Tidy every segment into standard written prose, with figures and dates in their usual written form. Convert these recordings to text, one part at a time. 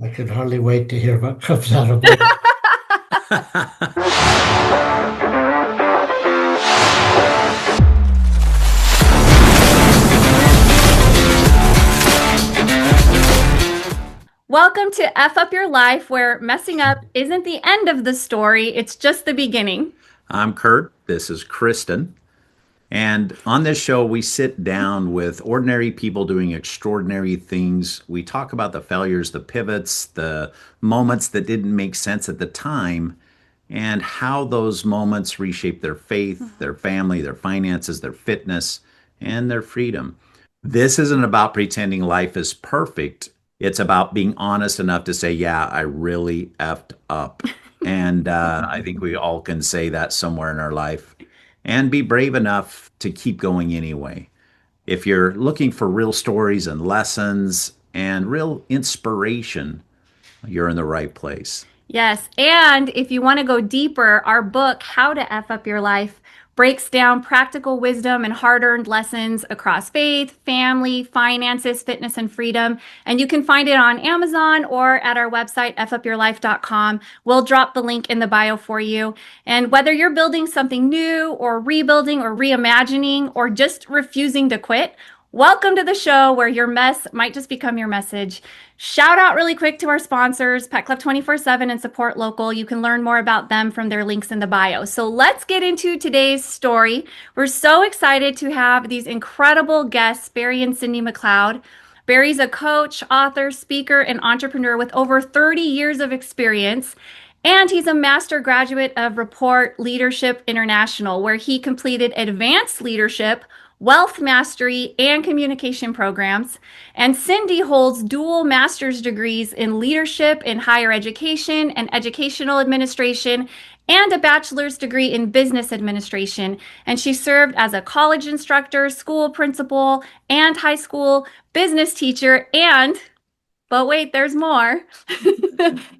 I can hardly wait to hear what comes out of it. Welcome to F Up Your Life, where messing up isn't the end of the story, it's just the beginning. I'm Kurt. This is Cristin. And on this show, we sit down with ordinary people doing extraordinary things. We talk about the failures, the pivots, the moments that didn't make sense at the time, and how those moments reshape their faith, their family, their finances, their fitness, and their freedom. This isn't about pretending life is perfect. It's about being honest enough to say, yeah, I really effed up. And I think we all can say that somewhere in our life and be brave enough to keep going anyway. If you're looking for real stories and lessons and real inspiration, you're in the right place. Yes, and if you want to go deeper, our book, How to F Up Your Life, breaks down practical wisdom and hard-earned lessons across faith, family, finances, fitness, and freedom. And you can find it on Amazon or at our website, fupyourlife.com. We'll drop the link in the bio for you. And whether you're building something new or rebuilding or reimagining or just refusing to quit, welcome to the show where your mess might just become your message. Shout out really quick to our sponsors, Pet Club 24/7 and Support Local. You can learn more about them from their links in the bio. So let's get into today's story. We're so excited to have these incredible guests, Barry and Cindy McLeod. Barry's a coach, author, speaker, and entrepreneur with over 30 years of experience. And he's a master graduate of Rapport Leadership International, where he completed advanced leadership, wealth mastery, and communication programs. And Cindy holds dual master's degrees in leadership in higher education and educational administration, and a bachelor's degree in business administration. And she served as a college instructor, school principal, and high school business teacher, and but wait, there's more,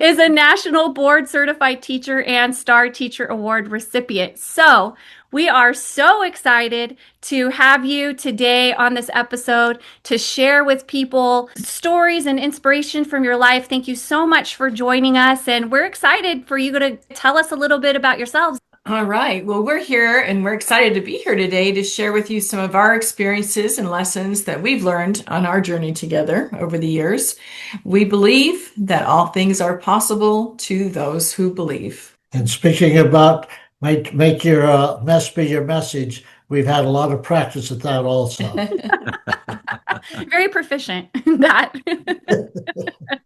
is a national board certified teacher and Star Teacher Award recipient. So we are so excited to have you today on this episode to share with people stories and inspiration from your life. Thank you so much for joining us. And we're excited for you to tell us a little bit about yourselves. All right. Well, we're here and we're excited to be here today to share with you some of our experiences and lessons that we've learned on our journey together over the years. We believe that all things are possible to those who believe. And speaking about make your mess be your message, we've had a lot of practice at that also. Very proficient in that.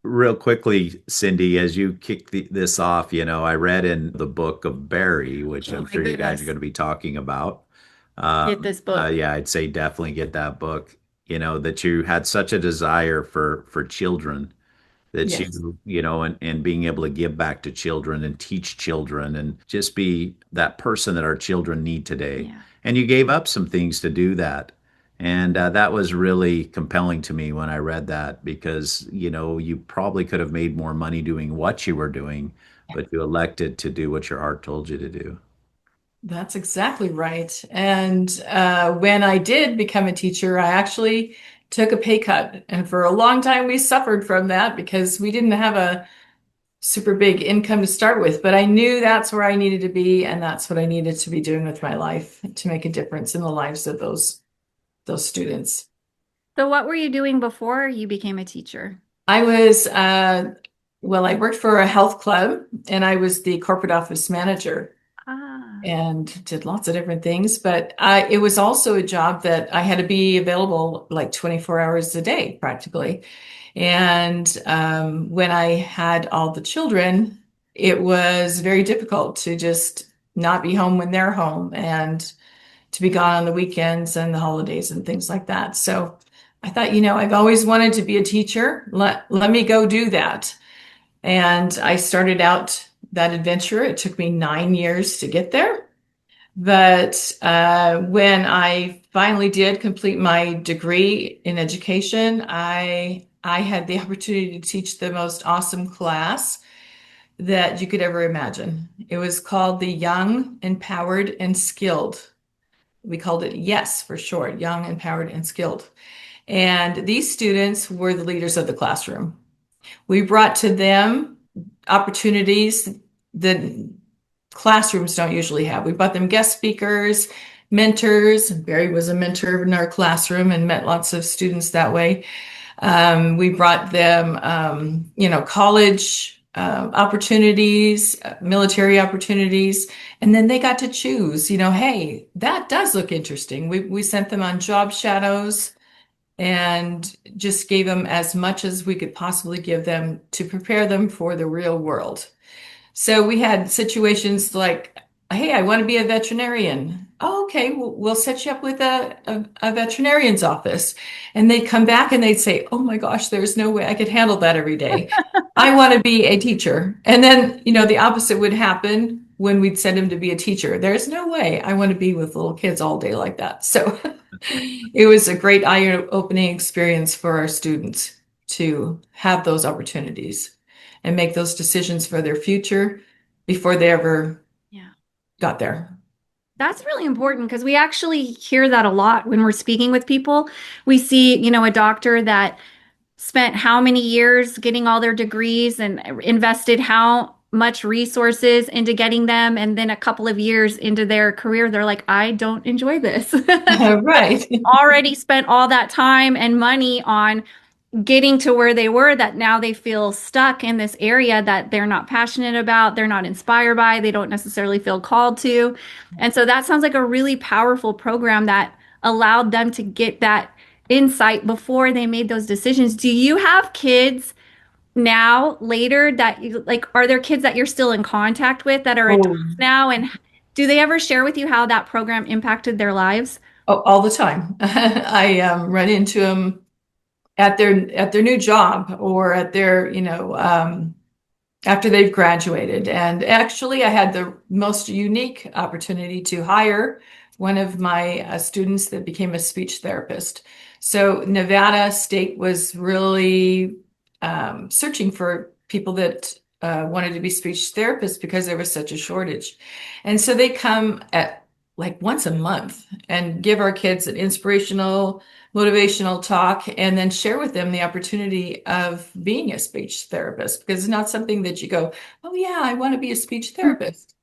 Real quickly, Cindy, as you kick this off, I read in the book of Barry, which I'm sure you guys are going to be talking about. Get this book. Yeah, I'd say definitely get that book. That you had such a desire for children, that Yes. and being able to give back to children and teach children and just be that person that our children need today. Yeah. And you gave up some things to do that. And that was really compelling to me when I read that, because, you probably could have made more money doing what you were doing, but you elected to do what your heart told you to do. That's exactly right. And when I did become a teacher, I actually took a pay cut. And for a long time, we suffered from that because we didn't have a super big income to start with. But I knew that's where I needed to be. And that's what I needed to be doing with my life to make a difference in the lives of those students. So what were you doing before you became a teacher? I was, I worked for a health club and I was the corporate office manager. And did lots of different things, but it was also a job that I had to be available like 24 hours a day practically. And when I had all the children, it was very difficult to just not be home when they're home and to be gone on the weekends and the holidays and things like that. So I thought, I've always wanted to be a teacher. Let me go do that. And I started out that adventure. It took me 9 years to get there. But when I finally did complete my degree in education, I had the opportunity to teach the most awesome class that you could ever imagine. It was called the Young, Empowered, and Skilled. We called it YES for short, Young, Empowered, and Skilled. And these students were the leaders of the classroom. We brought to them opportunities that classrooms don't usually have. We brought them guest speakers, mentors. Barry was a mentor in our classroom and met lots of students that way. We brought them, college opportunities, military opportunities, and then they got to choose, hey, that does look interesting. We sent them on job shadows and just gave them as much as we could possibly give them to prepare them for the real world. So we had situations like, hey, I want to be a veterinarian. Oh, okay, we'll set you up with a veterinarian's office. And they'd come back and they'd say, oh my gosh, there's no way I could handle that every day. I want to be a teacher. And then, the opposite would happen when we'd send them to be a teacher. There's no way I want to be with little kids all day like that. So it was a great eye-opening experience for our students to have those opportunities and make those decisions for their future before they ever got there. That's really important because we actually hear that a lot when we're speaking with people. We see, a doctor that spent how many years getting all their degrees and invested how much resources into getting them. And then a couple of years into their career, they're like, I don't enjoy this. Right. Already spent all that time and money on getting to where they were, that now they feel stuck in this area that they're not passionate about, they're not inspired by, they don't necessarily feel called to. And so that sounds like a really powerful program that allowed them to get that insight before they made those decisions. Do you have kids now later that you like, are there kids that you're still in contact with that are adults now? And do they ever share with you how that program impacted their lives? Oh, all the time. I run into them at their new job or at their, after they've graduated. And actually, I had the most unique opportunity to hire one of my students that became a speech therapist. So Nevada State was really searching for people that wanted to be speech therapists because there was such a shortage. And so they come at like once a month and give our kids an inspirational, motivational talk and then share with them the opportunity of being a speech therapist, because it's not something that you go, oh yeah, I want to be a speech therapist.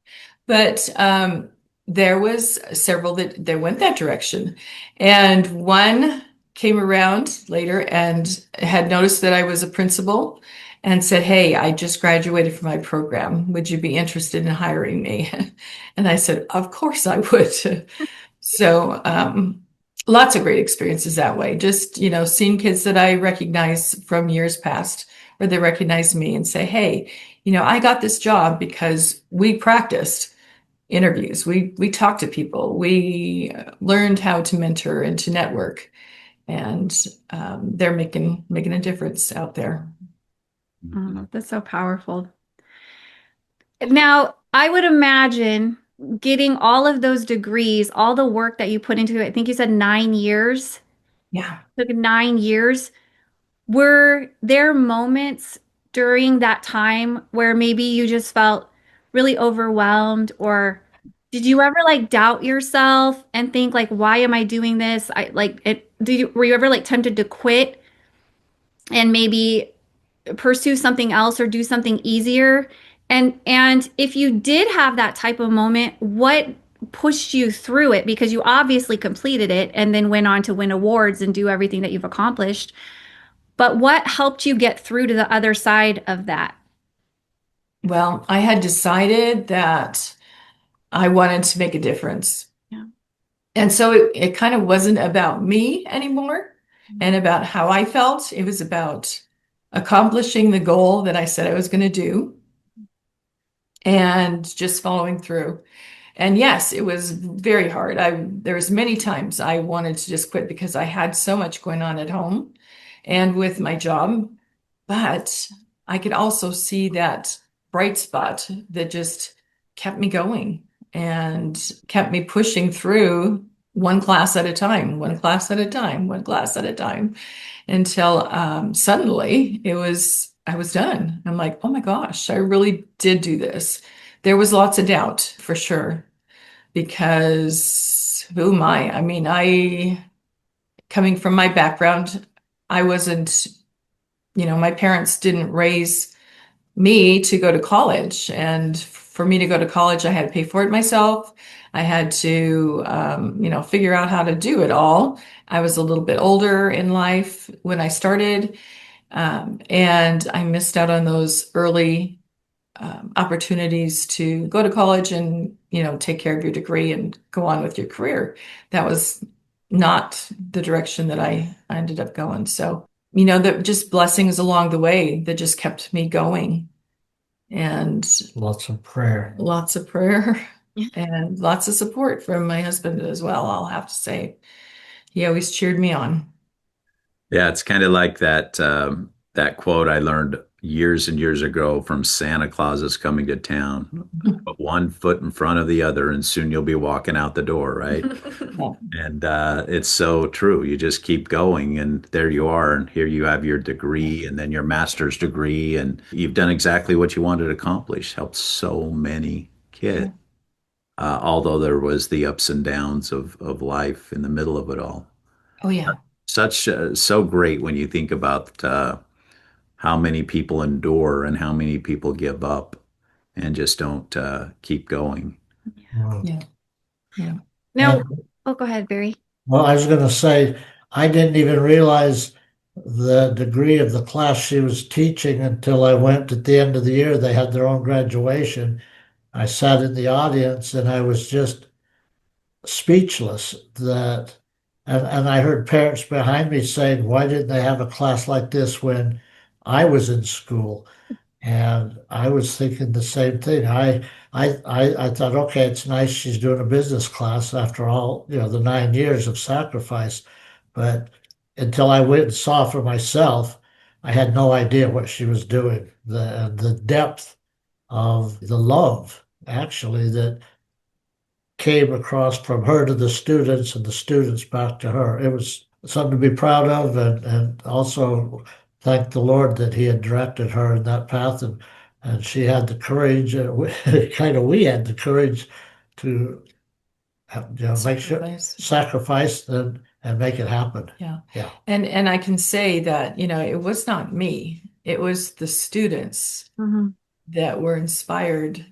But there was several that went that direction. And one came around later and had noticed that I was a principal and said, hey, I just graduated from my program. Would you be interested in hiring me? And I said, of course I would. So lots of great experiences that way. Just, seeing kids that I recognize from years past, where they recognize me and say, hey, I got this job because we practiced interviews. We talked to people. We learned how to mentor and to network. And they're making a difference out there. Oh, that's so powerful. Now, I would imagine getting all of those degrees, all the work that you put into it, I think you said 9 years. Yeah. It took 9 years. Were there moments during that time where maybe you just felt really overwhelmed, or did you ever like doubt yourself and think like, why am I doing this? Were you ever like tempted to quit and maybe pursue something else or do something easier? And if you did have that type of moment, what pushed you through it? Because you obviously completed it and then went on to win awards and do everything that you've accomplished. But what helped you get through to the other side of that? Well, I had decided that I wanted to make a difference. Yeah. And so it kind of wasn't about me anymore and about how I felt. It was about accomplishing the goal that I said I was going to do and just following through. And yes, it was very hard. There was many times I wanted to just quit because I had so much going on at home and with my job, but I could also see that bright spot that just kept me going and kept me pushing through one class at a time, one class at a time, one class at a time, until suddenly I was done. I'm like, oh my gosh, I really did do this. There was lots of doubt for sure, because who am I? I mean, coming from my background, I wasn't my parents didn't raise me to go to college. And for me to go to college, I had to pay for it myself. I had to, figure out how to do it all. I was a little bit older in life when I started, and I missed out on those early opportunities to go to college and, take care of your degree and go on with your career. That was not the direction that I ended up going. So, that just blessings along the way that just kept me going. And Lots of prayer. lots of prayer and lots of support from my husband as well, I'll have to say. He always cheered me on. Yeah, it's kind of like that quote I learned years and years ago from Santa Claus is coming to town. Put one foot in front of the other, and soon you'll be walking out the door, right? And it's so true. You just keep going, and there you are. And here you have your degree, and then your master's degree, and you've done exactly what you wanted to accomplish. Helped so many kids. Although there was the ups and downs of life in the middle of it all. Oh, yeah. So great when you think about how many people endure and how many people give up and just don't keep going. Wow. Yeah. Yeah. No. Oh, go ahead, Barry. Well, I was going to say, I didn't even realize the degree of the class she was teaching until I went at the end of the year. They had their own graduation. I sat in the audience and I was just speechless and I heard parents behind me saying, why didn't they have a class like this when I was in school? And I was thinking the same thing. I thought, okay, it's nice she's doing a business class after all, the 9 years of sacrifice. But until I went and saw for myself, I had no idea what she was doing. The depth of the love, actually, that came across from her to the students and the students back to her. It was something to be proud of, and also thank the Lord that he had directed her in that path, and she had the courage, we had the courage to make sure, sacrifice and make it happen. Yeah. Yeah. And I can say that, it was not me. It was the students that were inspired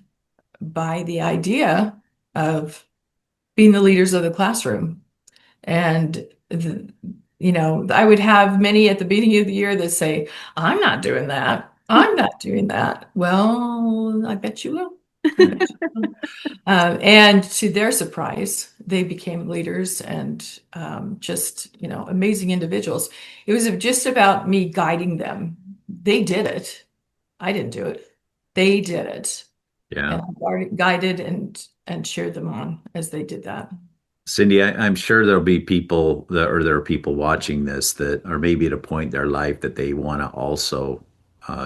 by the idea of being the leaders of the classroom. And, I would have many at the beginning of the year that say, I'm not doing that. I'm not doing that. Well, I bet you will. And to their surprise, they became leaders and just, amazing individuals. It was just about me guiding them. They did it. I didn't do it. They did it. Yeah. And I guided and cheered them on as they did that. Cindy, I'm sure there'll be people there are people watching this that are maybe at a point in their life that they want to also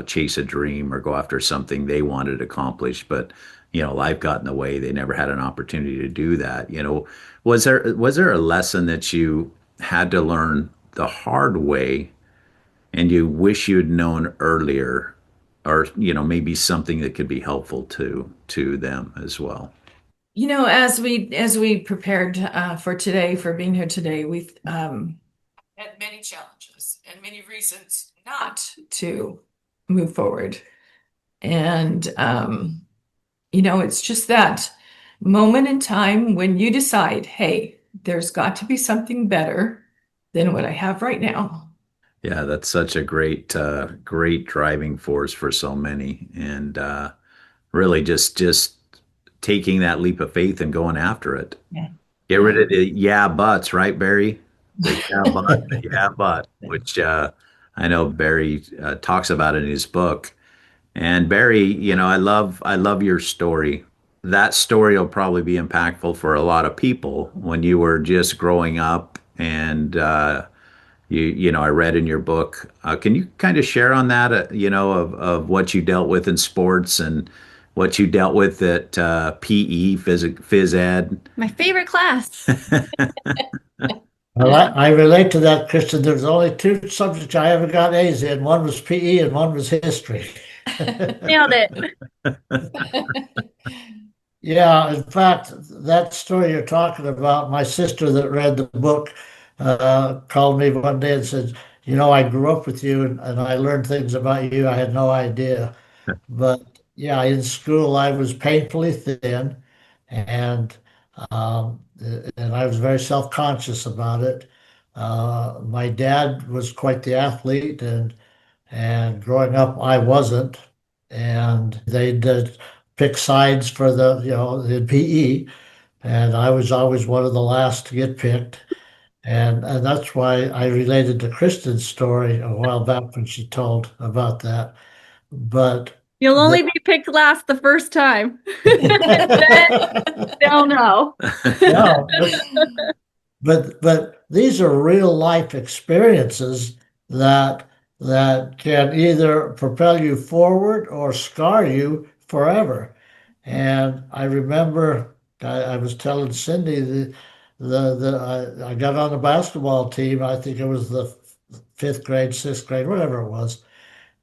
chase a dream or go after something they wanted to accomplish, but life got in the way. They never had an opportunity to do that. Was there a lesson that you had to learn the hard way and you wish you'd known earlier, or maybe something that could be helpful to them as well? As we prepared for today, for being here today, we've had many challenges and many reasons not to move forward. And, it's just that moment in time when you decide, hey, there's got to be something better than what I have right now. Yeah, that's such a great driving force for so many. And really just taking that leap of faith and going after it. Yeah. Get rid of the yeah buts, right, Barry? The yeah but, which I know Barry talks about in his book. And Barry, I love your story. That story will probably be impactful for a lot of people when you were just growing up, and I read in your book. Can you kind of share on that? Of what you dealt with in sports and what you dealt with at PE, phys ed. My favorite class. Well, I relate to that, Cristin. There's only two subjects I ever got A's in. One was PE and one was history. Nailed it. Yeah, in fact, that story you're talking about, my sister that read the book called me one day and said I grew up with you and I learned things about you I had no idea. But yeah, in school I was painfully thin, and and I was very self-conscious about it. My dad was quite the athlete, and growing up I wasn't, and they did pick sides for the PE, and I was always one of the last to get picked. And that's why I related to Kristen's story a while back when she told about that. But You'll the, only be picked last the first time. They'll know. no, but these are real life experiences that can either propel you forward or scar you forever. And I remember I was telling Cindy I got on the basketball team. I think it was the fifth grade, sixth grade, whatever it was,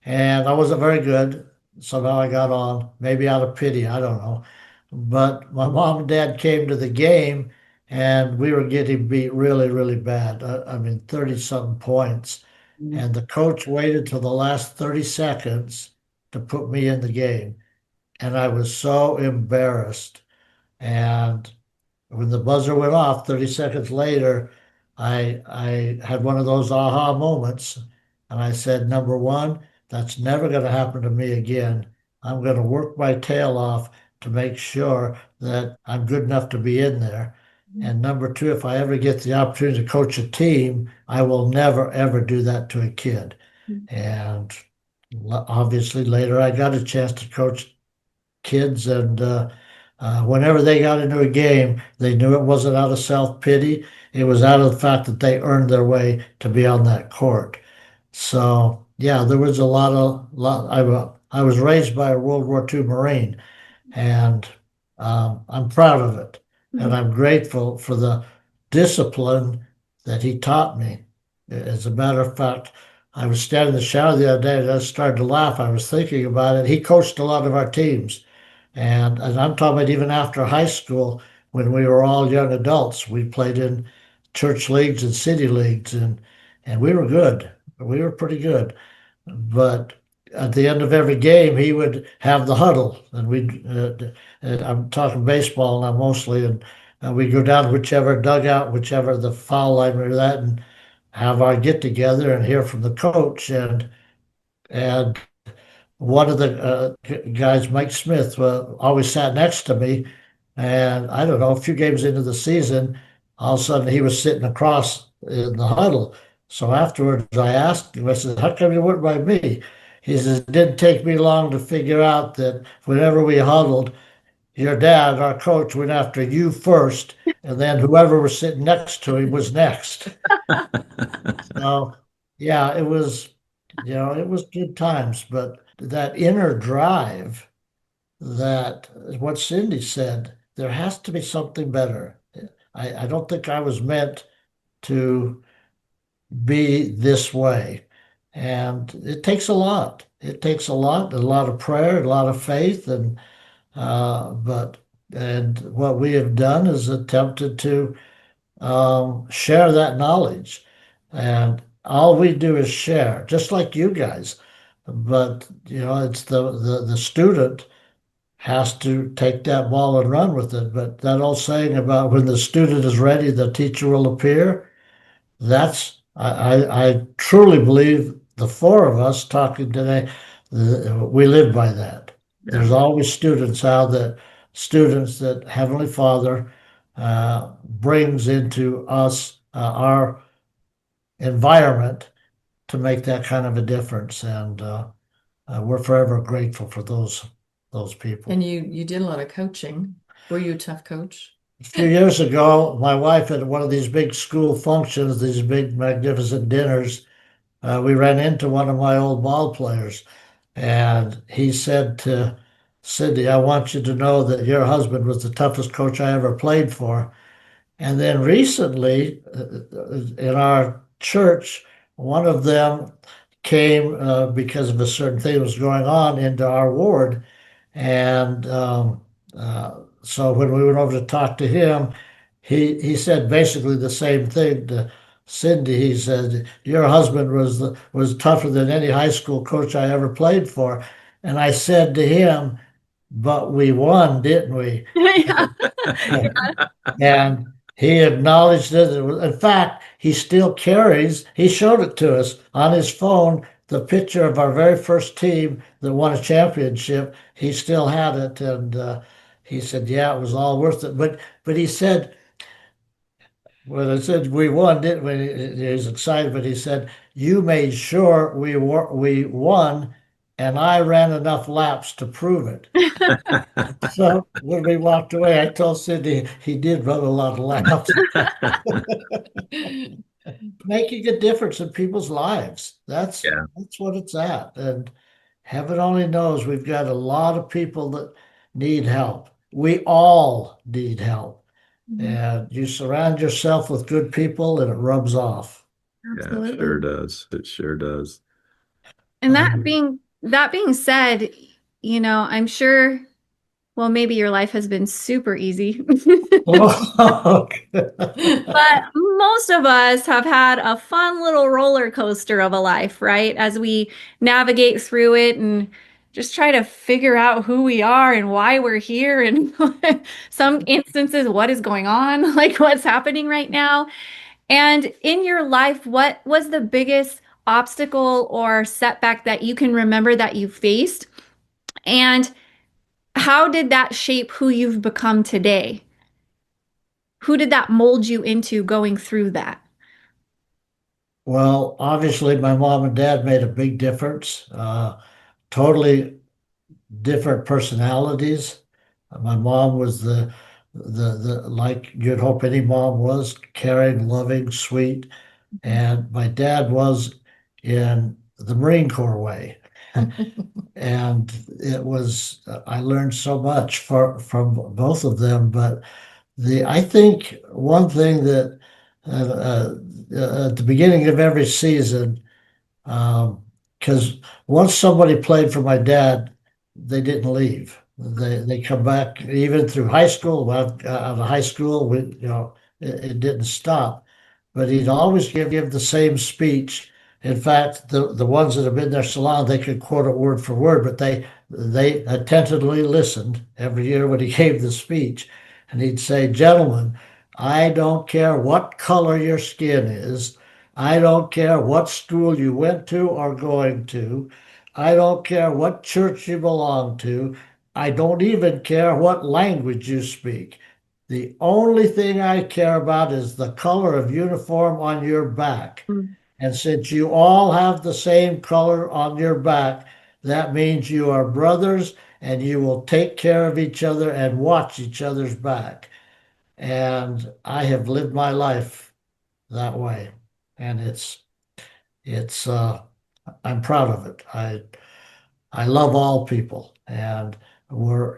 and I wasn't very good. Somehow I got on, maybe out of pity, I don't know. But my mom and dad came to the game, and we were getting beat really, really bad. I mean, 30 something points. And the coach waited till the last 30 seconds to put me in the game. And I was so embarrassed. And when the buzzer went off 30 seconds later, I had one of those aha moments, and I said, number one, that's never going to happen to me again. I'm going to work my tail off to make sure that I'm good enough to be in there. And number two, if I ever get the opportunity to coach a team, I will never, ever do that to a kid. And obviously later I got a chance to coach kids, and whenever they got into a game, they knew it wasn't out of self-pity. It was out of the fact that they earned their way to be on that court. So yeah, there was a lot. I was raised by a World War II Marine, and I'm proud of it, and I'm grateful for the discipline that he taught me. As a matter of fact, I was standing in the shower the other day and I started to laugh. I was thinking about it. He coached a lot of our teams. And I'm talking about even after high school, when we were all young adults, we played in church leagues and city leagues, and we were good. We were pretty good. But at the end of every game, he would have the huddle, and I'm talking baseball now mostly, and we'd go down to whichever dugout, whichever the foul line we were at, and have our get together and hear from the coach. And one of the guys, Mike Smith, always sat next to me. And I don't know, a few games into the season, all of a sudden he was sitting across in the huddle. So afterwards, I asked him, I said, how come you weren't by me? He says, it didn't take me long to figure out that whenever we huddled, your dad, our coach, went after you first, and then whoever was sitting next to him was next. So, yeah, it was good times, but that inner drive, that what Cindy said, there has to be something better. I don't think I was meant to be this way. And it takes a lot. It takes a lot of prayer, a lot of faith, but what we have done is attempted to share that knowledge. And all we do is share, just like you guys. But it's the student has to take that ball and run with it. But that old saying about when the student is ready, the teacher will appear. I truly believe the four of us talking today, we live by that. Yeah. There's always students that Heavenly Father brings into us, our environment, to make that kind of a difference. And we're forever grateful for those people. And you did a lot of coaching. Were you a tough coach? A few years ago, my wife had one of these big school functions, these big magnificent dinners. We ran into one of my old ball players, and he said to Cindy, I want you to know that your husband was the toughest coach I ever played for. And then recently, in our church, one of them came because of a certain thing that was going on into our ward. And so when we went over to talk to him, he said basically the same thing to Cindy, he said, your husband was tougher than any high school coach I ever played for. And I said to him, but we won, didn't we? Yeah. And he acknowledged it. In fact, he still carries, he showed it to us on his phone, the picture of our very first team that won a championship. He still had it. And he said, yeah, it was all worth it. But he said, when I said we won, didn't we? He was excited, but he said, you made sure we won, and I ran enough laps to prove it. So when we walked away, I told Cindy he did run a lot of laps. Making a difference in people's lives. That's what it's at. And heaven only knows we've got a lot of people that need help. We all need help. And you surround yourself with good people and it rubs off. Absolutely. Yeah, it sure does. It sure does. And that being said, I'm sure, well, maybe your life has been super easy. But most of us have had a fun little roller coaster of a life, right? As we navigate through it and just try to figure out who we are and why we're here, and some instances, what is going on, like what's happening right now. And in your life, what was the biggest obstacle or setback that you can remember that you faced? And how did that shape who you've become today? Who did that mold you into going through that? Well, obviously, my mom and dad made a big difference. Totally different personalities. My mom was the like you'd hope any mom was, caring, loving, sweet, and my dad was in the Marine Corps way. And it was I learned so much from both of them. But I think one thing that at the beginning of every season, because once somebody played for my dad, they didn't leave. They come back even through high school. Out of high school, it didn't stop. But he'd always give the same speech. In fact, the ones that have been there so long, they could quote it word for word, but they attentively listened every year when he gave the speech. And he'd say, gentlemen, I don't care what color your skin is. I don't care what school you went to or going to. I don't care what church you belong to. I don't even care what language you speak. The only thing I care about is the color of uniform on your back. And since you all have the same color on your back, that means you are brothers and you will take care of each other and watch each other's back. And I have lived my life that way. And I'm proud of it. I love all people. And we're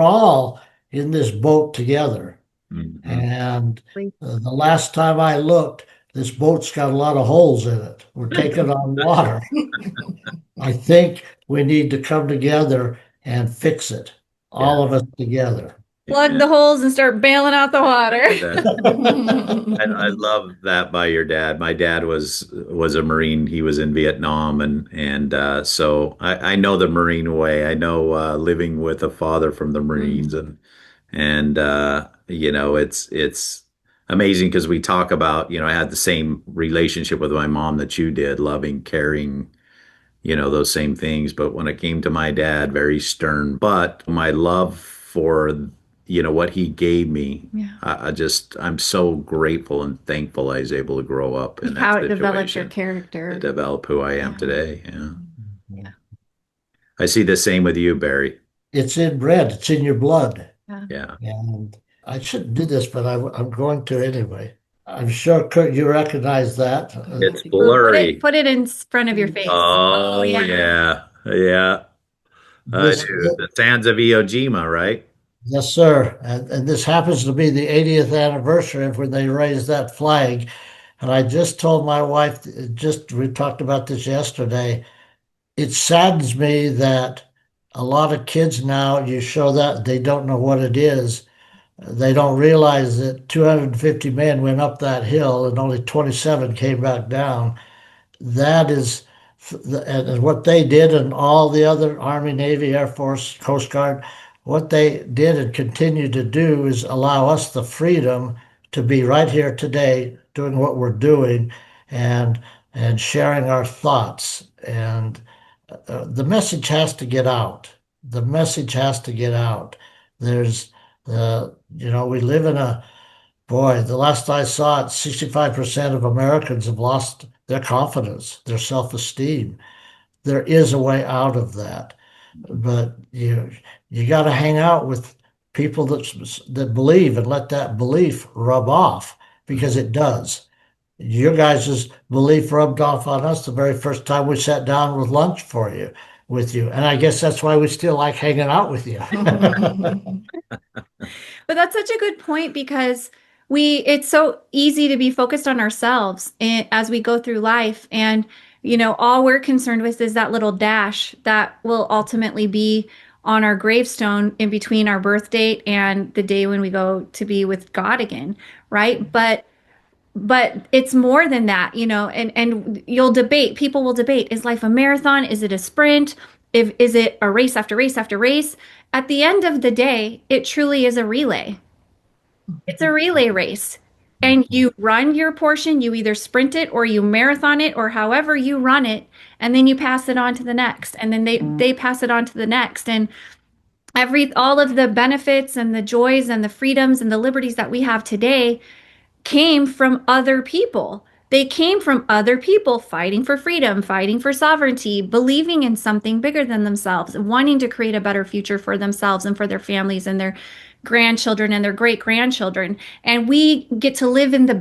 all in this boat together. Mm-hmm. And the last time I looked, this boat's got a lot of holes in it. We're taking on water. I think we need to come together and fix it. All of us together. Plug the holes and start bailing out the water. I love that by your dad. My dad was a Marine. He was in Vietnam, and so I know the Marine way. I know living with a father from the Marines, and it's amazing because we talk about, I had the same relationship with my mom that you did, loving, caring, those same things. But when it came to my dad, very stern. But my love for, what he gave me, I'm so grateful and thankful I was able to grow up in that how it situation, developed your character, to develop who I am today. Yeah. I see the same with you, Barry. It's inbred. It's in your blood. Yeah. And I shouldn't do this, but I'm going to anyway. I'm sure, Kurt, you recognize that. It's blurry. Put it in front of your face. Oh, yeah. I do. The sands of Iwo Jima, right? Yes, sir. And this happens to be the 80th anniversary of when they raised that flag. And I just told my wife, we talked about this yesterday. It saddens me that a lot of kids now, you show that they don't know what it is. they don't realize that 250 men went up that hill and only 27 came back down. That is, and what they did, and all the other Army, Navy, Air Force, Coast Guard, what they did and continue to do is allow us the freedom to be right here today doing what we're doing and sharing our thoughts. And the message has to get out. The message has to get out. There's, we live in a, boy, the last I saw it, 65% of Americans have lost their confidence, their self-esteem. There is a way out of that, but you got to hang out with people that believe and let that belief rub off, because it does. Your guys' belief rubbed off on us the very first time we sat down with lunch with you. And I guess that's why we still like hanging out with you. But that's such a good point, because it's so easy to be focused on ourselves as we go through life. And, all we're concerned with is that little dash that will ultimately be on our gravestone in between our birth date and the day when we go to be with God again. Right. But it's more than that, and people will debate, is life a marathon? Is it a sprint? Is it a race after race after race? At the end of the day, it truly is a relay. It's a relay race. And you run your portion, you either sprint it or you marathon it, or however you run it, and then you pass it on to the next. And then they pass it on to the next. And all of the benefits and the joys and the freedoms and the liberties that we have today came from other people. They came from other people fighting for freedom, fighting for sovereignty, believing in something bigger than themselves, wanting to create a better future for themselves and for their families and their grandchildren and their great-grandchildren. And we get to live in the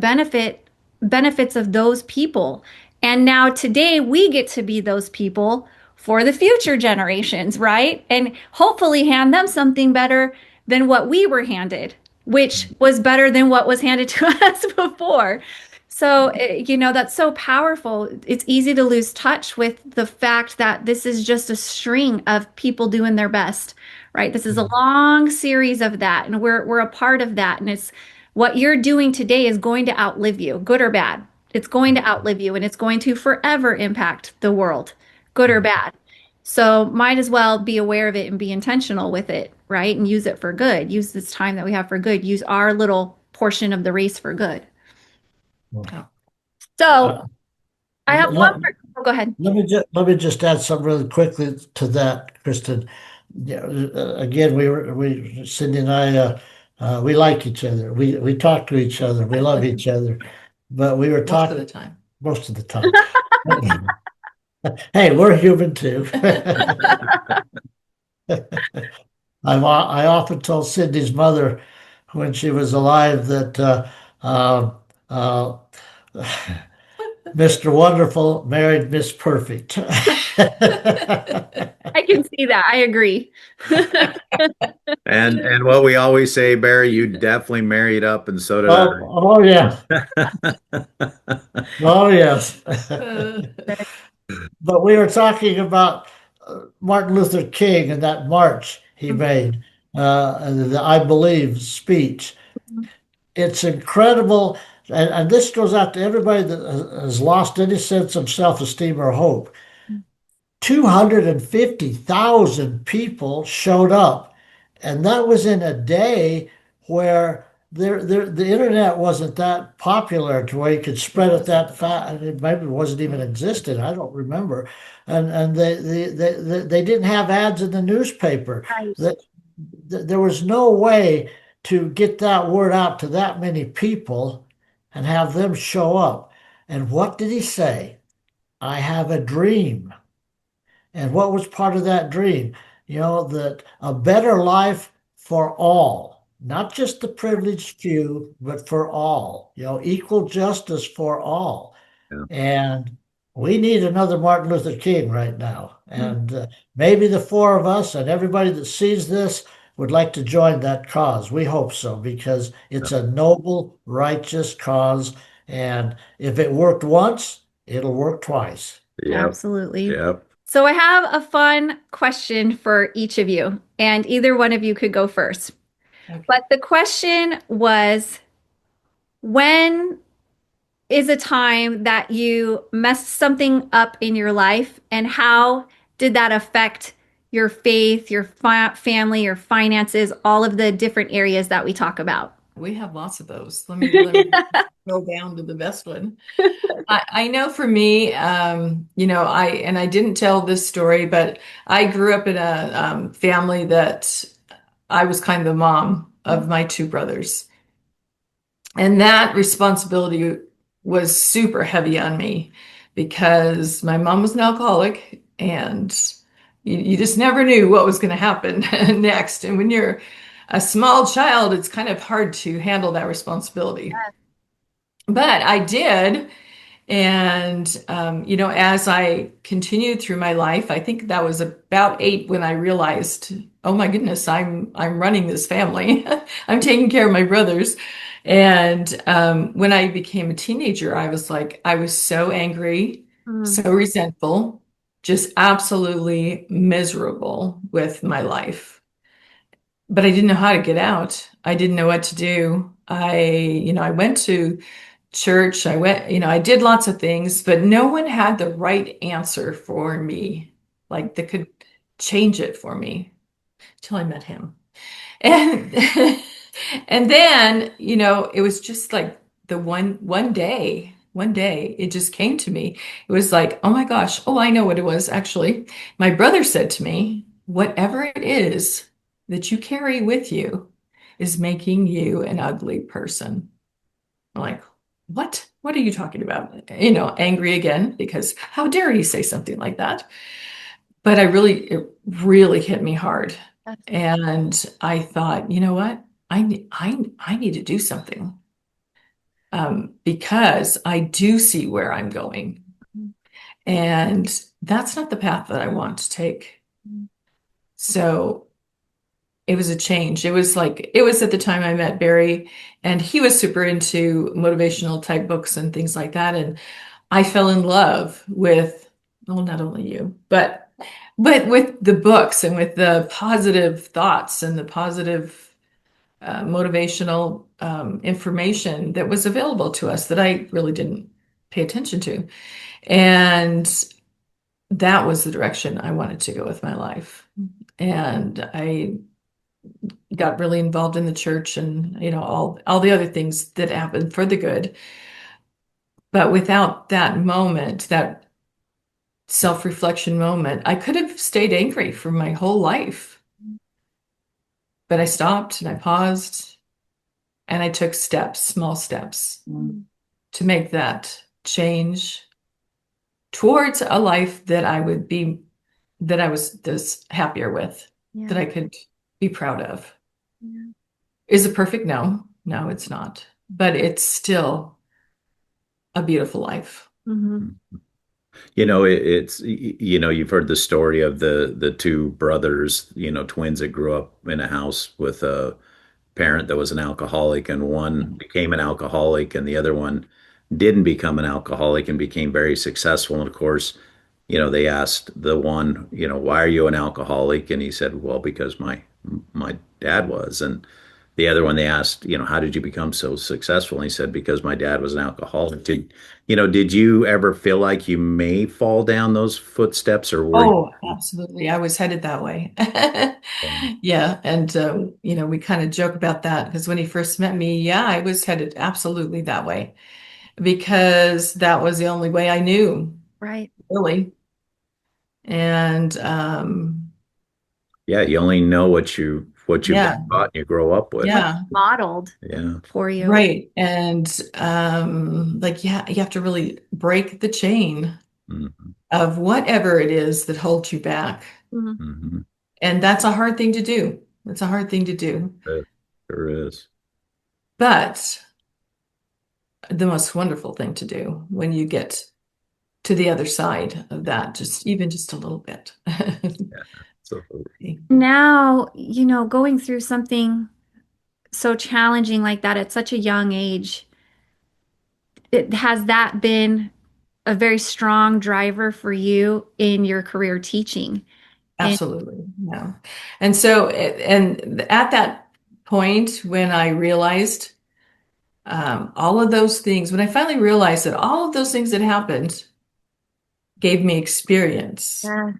benefits of those people. And now today we get to be those people for the future generations, right? And hopefully hand them something better than what we were handed, which was better than what was handed to us before. So, that's so powerful. It's easy to lose touch with the fact that this is just a string of people doing their best, right? This is a long series of that, and we're a part of that. And it's what you're doing today is going to outlive you, good or bad. It's going to outlive you, and it's going to forever impact the world, good or bad. So might as well be aware of it and be intentional with it, right? And use it for good. Use this time that we have for good. Use our little portion of the race for good. So I have one more. Oh, go ahead. Let me just add something really quickly to that, Cristin. Again, Cindy and I, we like each other. We talk to each other. We love each other. But we were talking most of the time. Hey, we're human too. I often told Cindy's mother when she was alive that Mr. Wonderful married Miss Perfect. I can see that. I agree. And what we always say, Barry, you definitely married up, and so did I. Oh yeah. Oh yes. But we were talking about Martin Luther King and that march he made, the I Believe speech. It's incredible. And this goes out to everybody that has lost any sense of self-esteem or hope. 250,000 people showed up. And that was in a day where the internet wasn't that popular to where you could spread it that fast. Maybe it wasn't even existed. I don't remember. And they didn't have ads in the newspaper. Right. There was no way to get that word out to that many people and have them show up. And what did he say? I have a dream. And what was part of that dream? That a better life for all, not just the privileged few, but for all, equal justice for all. Yeah. And we need another Martin Luther King right now. And maybe the four of us and everybody that sees this would like to join that cause. We hope so, because it's a noble, righteous cause. And if it worked once, it'll work twice. Yep. Absolutely. Yep. So I have a fun question for each of you, and either one of you could go first. Okay. But the question was, when is a time that you messed something up in your life, and how did that affect your faith, your family, your finances, all of the different areas that we talk about? We have lots of those. Let me go down to the best one. I know for me, I didn't tell this story, but I grew up in a family that I was kind of the mom of my two brothers. And that responsibility was super heavy on me because my mom was an alcoholic and you just never knew what was going to happen next. And when you're a small child, it's kind of hard to handle that responsibility. But I did. And, as I continued through my life, I think that was about 8 when I realized, oh my goodness, I'm running this family. I'm taking care of my brothers. And when I became a teenager, I was so angry, so resentful, just absolutely miserable with my life. But I didn't know how to get out. I didn't know what to do. I went to church. I did lots of things, but no one had the right answer for me, like that could change it for me till I met him. And and then, it was just like the one day it just came to me. It was like, oh my gosh, oh, I know what it was actually. My brother said to me, whatever it is that you carry with you is making you an ugly person. I'm like, what? What are you talking about? Angry again, because how dare he say something like that? But it really hit me hard. And I thought, you know what? I need to do something because I do see where I'm going. And that's not the path that I want to take. So it was a change. It was at the time I met Barry, and he was super into motivational type books and things like that. And I fell in love with, well, not only you, but with the books and with the positive thoughts and the positive motivational information that was available to us that I really didn't pay attention to. And that was the direction I wanted to go with my life. And I got really involved in the church and all the other things that happened for the good. But without that moment, that self-reflection moment, I could have stayed angry for my whole life. But I stopped and I paused and I took small steps to make that change towards a life that I was just happier with, that I could be proud of. Yeah. Is it perfect? No, it's not. But it's still a beautiful life. Mm-hmm. You've heard the story of the two brothers, twins that grew up in a house with a parent that was an alcoholic, and one became an alcoholic and the other one didn't become an alcoholic and became very successful. And of course, they asked the one, why are you an alcoholic? And he said, well, because my dad was. And the other one, they asked, how did you become so successful? And he said, because my dad was an alcoholic. Did you ever feel like you may fall down those footsteps, or were Oh, absolutely. I was headed that way. Yeah. And, we kind of joke about that because when he first met me, yeah, I was headed absolutely that way because that was the only way I knew. Right. Really. And, yeah, you only know what you've been taught and you grow up with. Yeah. Modeled for you. Right. And you have to really break the chain of whatever it is that holds you back. Mm-hmm. And that's a hard thing to do. It's a hard thing to do. It sure is. But the most wonderful thing to do when you get to the other side of that, just a little bit. Absolutely. Now, going through something so challenging like that at such a young age, has that been a very strong driver for you in your career teaching? Absolutely. Yeah. And so, and at that point when I realized all of those things, when I finally realized that all of those things that happened gave me experience, Yeah.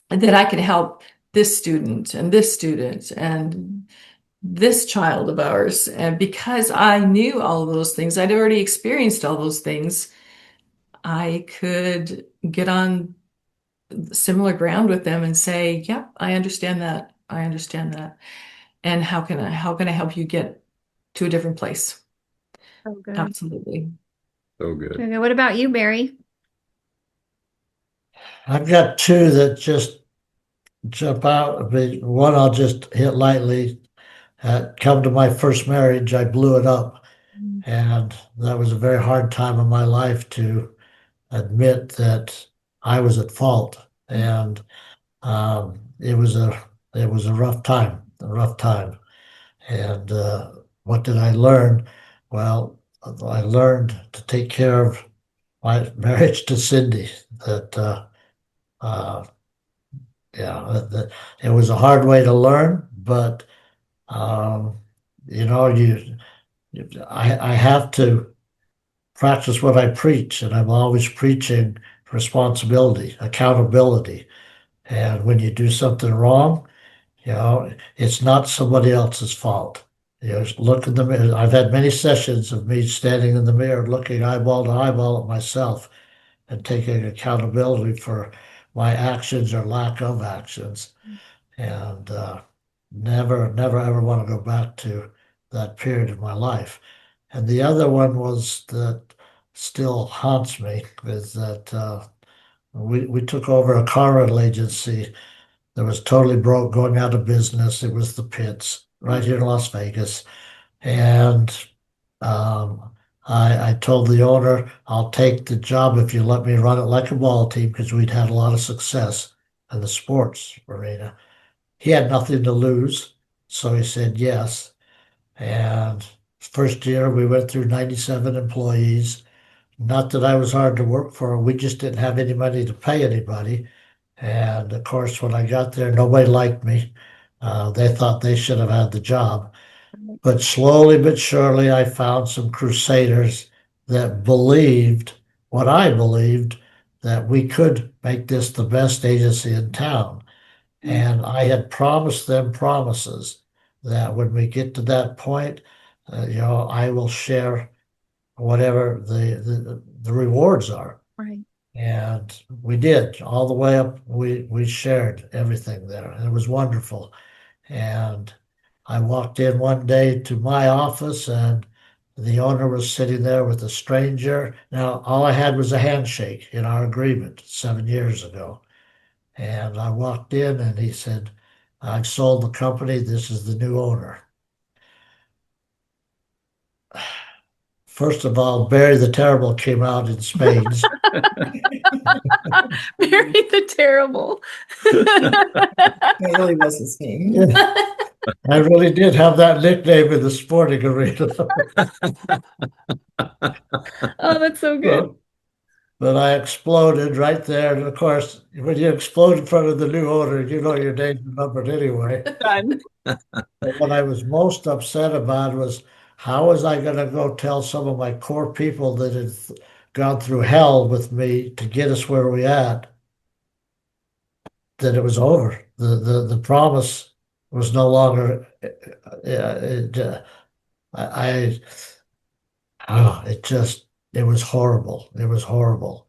and that I could help this student and this student and this child of ours. And because I knew all of those things, I'd already experienced all those things, I could get on similar ground with them and say, yep, I understand that. I understand that. And how can I help you get to a different place? So good. Absolutely. So good. Okay, what about you, Barry? I've got two that just jump out. One I'll just hit lightly. Come to my first marriage, I blew it up. And that was a very hard time in my life to admit that I was at fault. And it was a rough time, And what did I learn? Well, I learned to take care of my marriage to Cindy. Uh, it was a hard way to learn, but um, you know, I have to practice what I preach, and I'm always preaching responsibility, accountability. And when you do something wrong, it's not somebody else's fault. Look in the mirror. I've had many sessions of me standing in the mirror, looking eyeball to eyeball at myself and taking accountability for my actions or lack of actions. And never ever want to go back to that period of my life. And the other one was that still haunts me is that we took over a car rental agency that was totally broke, going out of business. It was the Pits right here in Las Vegas. And I told the owner, I'll take the job if you let me run it like a ball team, because we'd had a lot of success in the sports arena. He had nothing to lose, so he said yes. And first year we went through 97 employees. Not that I was hard to work for, we just didn't have any money to pay anybody. And of course, when I got there, nobody liked me. They thought they should have had the job. But slowly but surely, I found some crusaders that believed what I believed, that we could make this the best agency in town. And I had promised them promises that when we get to that point, I will share whatever the rewards are. Right. And we did all the way up. We shared everything there, and it was wonderful. And I walked in one day to my office, and the owner was sitting there with a stranger. Now, all I had was a handshake in our agreement 7 years ago. And I walked in, and he said, I've sold the company. This is the new owner. First of all, Barry the Terrible came out in spades. Barry the Terrible. That really was his name. I really did have that nickname in the sporting arena. Oh, that's so good. But I exploded right there. And of course, when you explode in front of the new owner, you know your days are numbered anyway. Done. But what I was most upset about was, how was I going to go tell some of my core people that had gone through hell with me to get us where we at, that it was over. The promise was no longer. It was horrible. It was horrible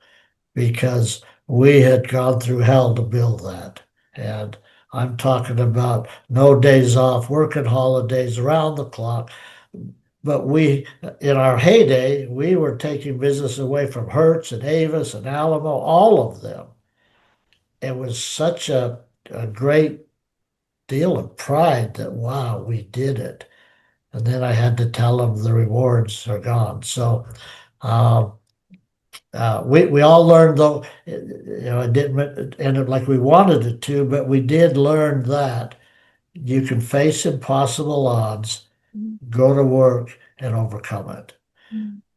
because we had gone through hell to build that. And I'm talking about no days off, working holidays around the clock. But in our heyday, we were taking business away from Hertz and Avis and Alamo, all of them. It was such a great deal of pride that, wow, we did it. And then I had to tell them the rewards are gone. So we all learned, though, it didn't end up like we wanted it to, but we did learn that you can face impossible odds, go to work, and overcome it.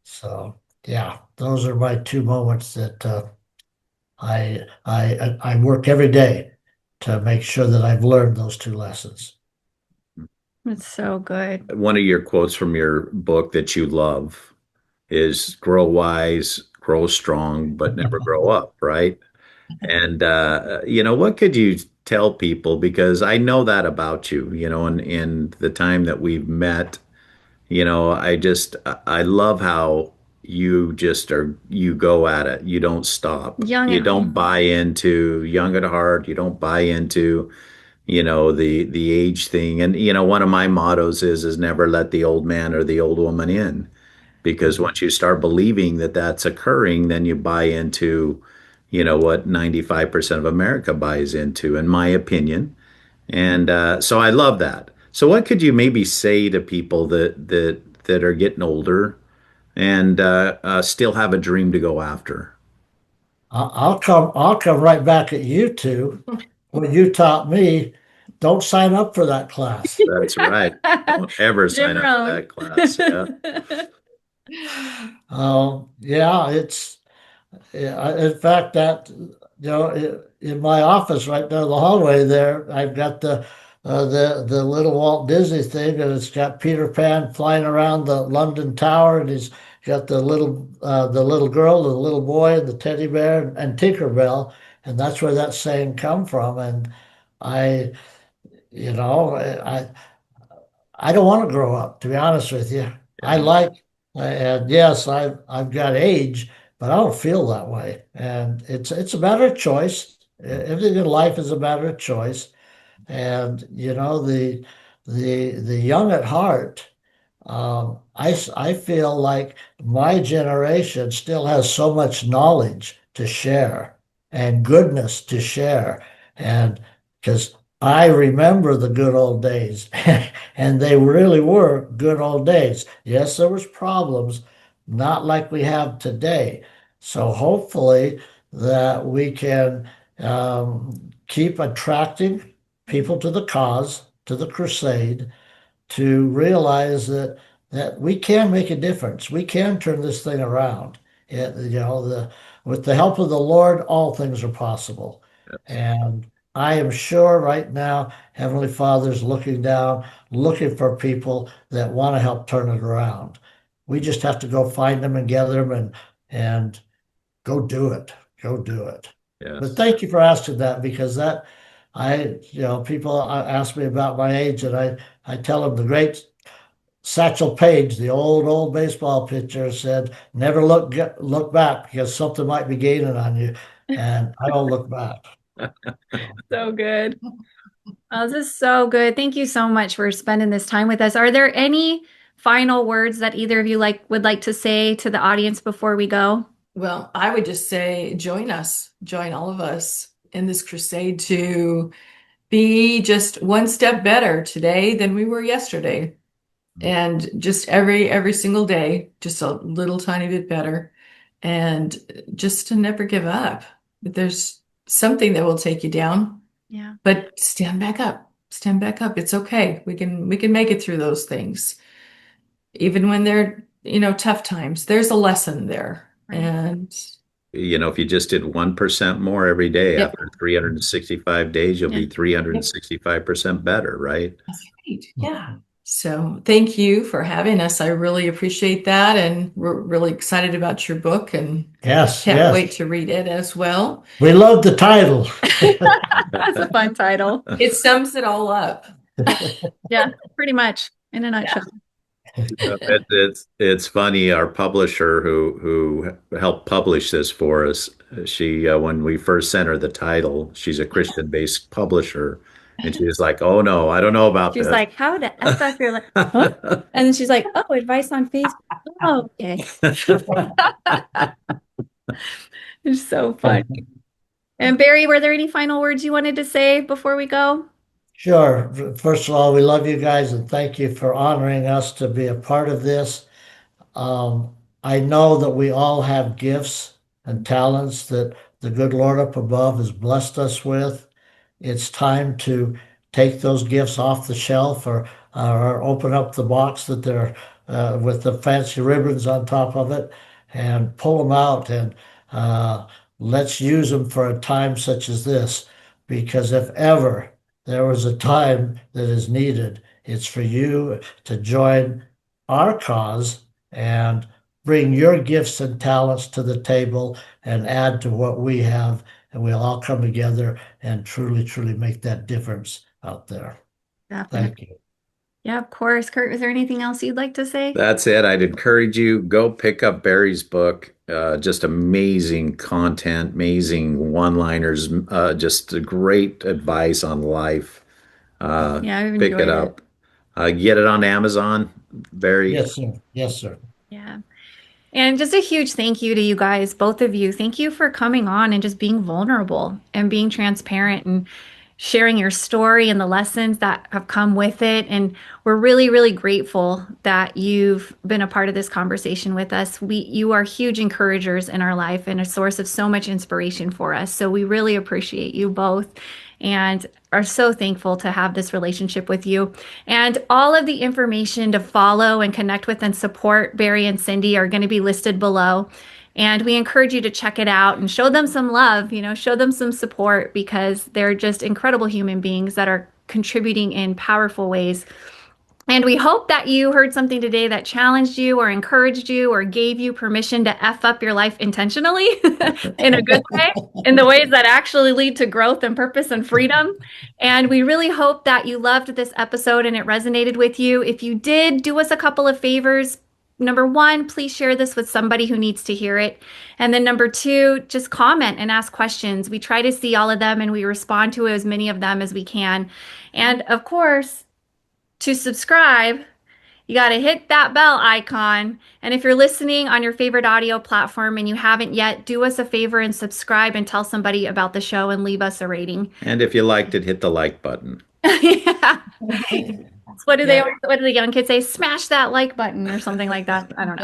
So yeah, those are my two moments that I work every day to make sure that I've learned those two lessons. It's so good. One of your quotes from your book that you love is grow wise, grow strong, but never grow up, right? And what could you tell people? Because I know that about you, in the time that we've met, I love how you go at it. You don't stop. Young You at don't heart. buy into young at heart. You don't buy into, the age thing. And, one of my mottos is never let the old man or the old woman in. Because once you start believing that that's occurring, then you buy into, what 95% of America buys into, in my opinion. And so I love that. So what could you maybe say to people that are getting older and still have a dream to go after? I'll come right back at you two. When you taught me, don't sign up for that class. That's right. Don't ever sign up for that class. Yeah. Yeah, in fact, that, in my office right down the hallway there, I've got the little Walt Disney thing, and it's got Peter Pan flying around the London Tower, and he's got the little girl, the little boy, and the teddy bear, and Tinkerbell, and that's where that saying come from. And I, you know, I don't want to grow up, to be honest with you. I like, and yes, I've got age, but I don't feel that way. And it's a matter of choice. Everything in life is a matter of choice. And the young at heart, I feel like my generation still has so much knowledge to share and goodness to share, and because I remember the good old days, and they really were good old days. Yes, there was problems, not like we have today. So hopefully that we can keep attracting people to the cause, to the crusade, to realize that we can make a difference. We can turn this thing around. With the help of the Lord, all things are possible. And I am sure right now, Heavenly Father's looking down, looking for people that want to help turn it around. We just have to go find them and gather them and go do it. Go do it. Yes. But thank you for asking that, because people ask me about my age, and I tell them the great Satchel Paige, the old baseball pitcher, said, "Never look back, because something might be gaining on you." And I don't look back. So good. Oh, this is so good. Thank you so much for spending this time with us. Are there any final words that either of you would like to say to the audience before we go? Well, I would just say join all of us in this crusade to be just one step better today than we were yesterday. And just every single day, just a little tiny bit better, and just to never give up. There's something that will take you down. Yeah. But stand back up. Stand back up. It's okay. We can make it through those things. Even when they're, tough times, there's a lesson there. Right. And if you just did 1% more every day, Yep. after 365 days, you'll be Yeah. 365% better, right? that's right. Yeah. So thank you for having us. I really appreciate that. And we're really excited about your book and Yes, can't yes. wait to read it as well. We love the title. That's a fun title. It sums it all up. Yeah, pretty much in a nutshell. It's funny. Our publisher who helped publish this for us, she when we first sent her the title, she's a Christian-based publisher, and she was like, "Oh no, I don't know about She's this." like, how to F up your life? Huh? And then she's like, oh, advice on Facebook. Oh, okay. It's so funny. And Barry, were there any final words you wanted to say before we go? Sure. First of all, we love you guys, and thank you for honoring us to be a part of this. I know that we all have gifts and talents that the good Lord up above has blessed us with. It's time to take those gifts off the shelf, or open up the box that they're with the fancy ribbons on top of it, and pull them out, and let's use them for a time such as this. Because if ever there was a time that is needed. It's for you to join our cause and bring your gifts and talents to the table and add to what we have, and we'll all come together and truly, truly make that difference out there. Definitely. Thank you. Yeah, of course. Kurt, is there anything else you'd like to say? That's it. I'd encourage you, go pick up Barry's book. Just amazing content, amazing one-liners, just great advice on life. Yeah, I've Pick enjoyed it up. Get it on Amazon. Barry. Yes, sir. Yes, sir. Yeah. And just a huge thank you to you guys, both of you. Thank you for coming on and just being vulnerable and being transparent and sharing your story and the lessons that have come with it. And we're really, really grateful that you've been a part of this conversation with us. You are huge encouragers in our life and a source of so much inspiration for us. So we really appreciate you both and are so thankful to have this relationship with you. And all of the information to follow and connect with and support Barry and Cindy are going to be listed below. And we encourage you to check it out and show them some love, show them some support, because they're just incredible human beings that are contributing in powerful ways. And we hope that you heard something today that challenged you or encouraged you or gave you permission to F up your life intentionally in a good way, in the ways that actually lead to growth and purpose and freedom. And we really hope that you loved this episode and it resonated with you. If you did, do us a couple of favors. Number one, please share this with somebody who needs to hear it. And then number two, just comment and ask questions. We try to see all of them and we respond to as many of them as we can. And of course, to subscribe, you got to hit that bell icon. And if you're listening on your favorite audio platform and you haven't yet, do us a favor and subscribe and tell somebody about the show and leave us a rating. And if you liked it, hit the like button. Yeah. What do the young kids say? Smash that like button or something like that. I don't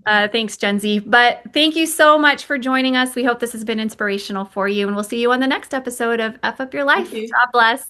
know. Thanks, Gen Z. But thank you so much for joining us. We hope this has been inspirational for you. And we'll see you on the next episode of F Up Your Life. God bless.